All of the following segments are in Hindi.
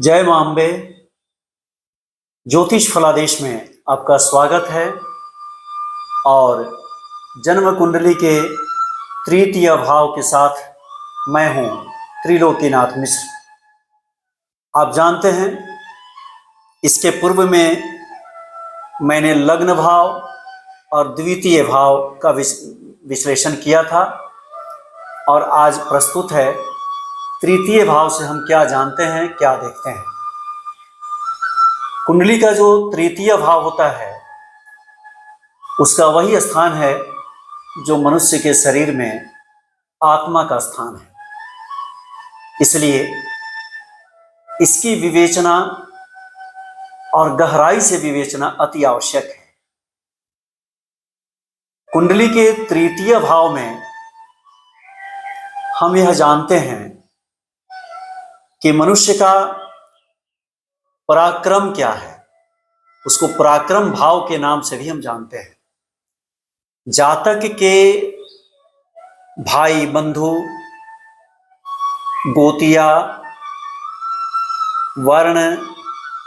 जय मां अम्बे। ज्योतिष फलादेश में आपका स्वागत है। और जन्म कुंडली के तृतीय भाव के साथ मैं हूं त्रिलोकीनाथ मिश्र। आप जानते हैं, इसके पूर्व में मैंने लग्न भाव और द्वितीय भाव का विश्लेषण किया था, और आज प्रस्तुत है तृतीय भाव से हम क्या जानते हैं, क्या देखते हैं। कुंडली का जो तृतीय भाव होता है उसका वही स्थान है जो मनुष्य के शरीर में आत्मा का स्थान है। इसलिए इसकी विवेचना और गहराई से विवेचना अति आवश्यक है। कुंडली के तृतीय भाव में हम यह जानते हैं कि मनुष्य का पराक्रम क्या है। उसको पराक्रम भाव के नाम से भी हम जानते हैं। जातक के भाई बंधु, गोतिया, वर्ण,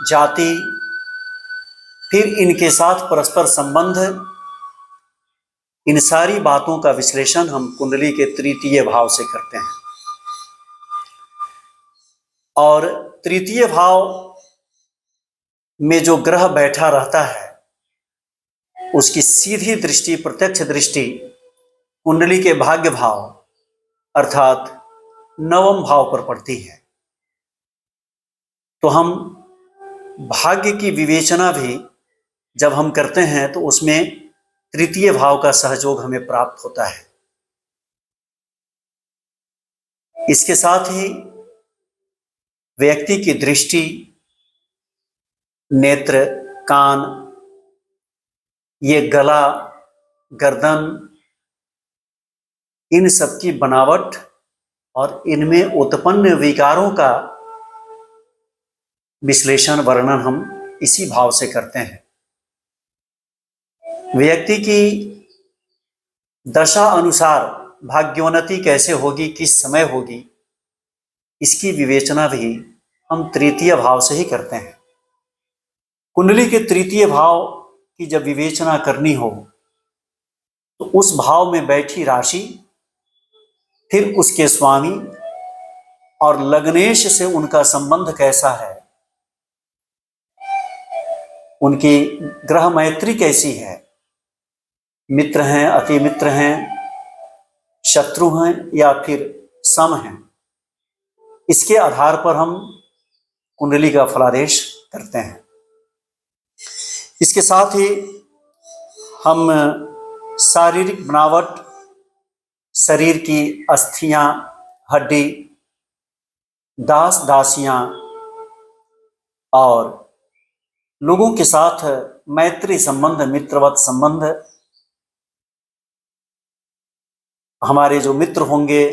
जाति, फिर इनके साथ परस्पर संबंध, इन सारी बातों का विश्लेषण हम कुंडली के तृतीय भाव से करते हैं। और तृतीय भाव में जो ग्रह बैठा रहता है उसकी सीधी दृष्टि, प्रत्यक्ष दृष्टि कुंडली के भाग्य भाव अर्थात नवम भाव पर पड़ती है। तो हम भाग्य की विवेचना भी जब हम करते हैं तो उसमें तृतीय भाव का सहयोग हमें प्राप्त होता है। इसके साथ ही व्यक्ति की दृष्टि, नेत्र, कान, ये गला, गर्दन, इन सब की बनावट और इनमें उत्पन्न विकारों का विश्लेषण, वर्णन हम इसी भाव से करते हैं। व्यक्ति की दशा अनुसार भाग्योन्नति कैसे होगी, किस समय होगी, इसकी विवेचना भी हम तृतीय भाव से ही करते हैं। कुंडली के तृतीय भाव की जब विवेचना करनी हो तो उस भाव में बैठी राशि, फिर उसके स्वामी और लग्नेश से उनका संबंध कैसा है, उनकी ग्रह मैत्री कैसी है, मित्र हैं, अति मित्र हैं, शत्रु हैं या फिर सम हैं, इसके आधार पर हम कुंडली का फलादेश करते हैं। इसके साथ ही हम शारीरिक बनावट, शरीर की अस्थियां, हड्डी, दास दासियां और लोगों के साथ मैत्री संबंध, मित्रवत संबंध, हमारे जो मित्र होंगे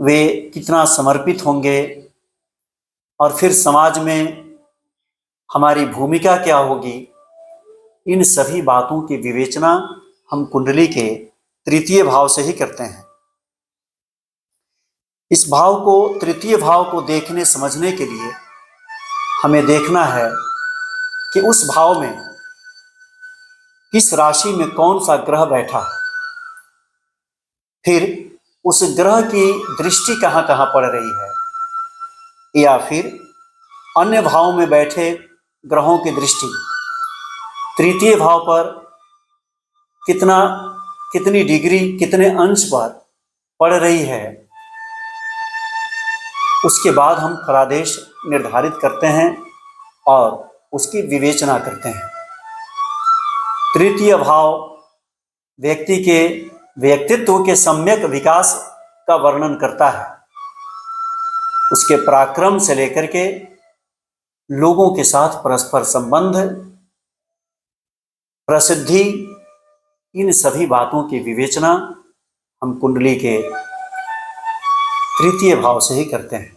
वे कितना समर्पित होंगे, और फिर समाज में हमारी भूमिका क्या होगी, इन सभी बातों की विवेचना हम कुंडली के तृतीय भाव से ही करते हैं। इस भाव को, तृतीय भाव को देखने समझने के लिए हमें देखना है कि उस भाव में किस राशि में कौन सा ग्रह बैठा है, फिर उस ग्रह की दृष्टि कहाँ कहाँ पड़ रही है, या फिर अन्य भाव में बैठे ग्रहों की दृष्टि तृतीय भाव पर कितनी डिग्री, कितने अंश पर पड़ रही है, उसके बाद हम फलादेश निर्धारित करते हैं और उसकी विवेचना करते हैं। तृतीय भाव व्यक्ति के व्यक्तित्व के सम्यक विकास का वर्णन करता है। उसके पराक्रम से लेकर के लोगों के साथ परस्पर संबंध, प्रसिद्धि, इन सभी बातों की विवेचना हम कुंडली के तृतीय भाव से ही करते हैं।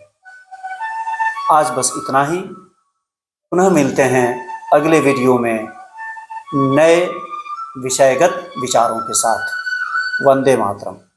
आज बस इतना ही। पुनः मिलते हैं अगले वीडियो में नए विषयगत विचारों के साथ। वंदे मातरम।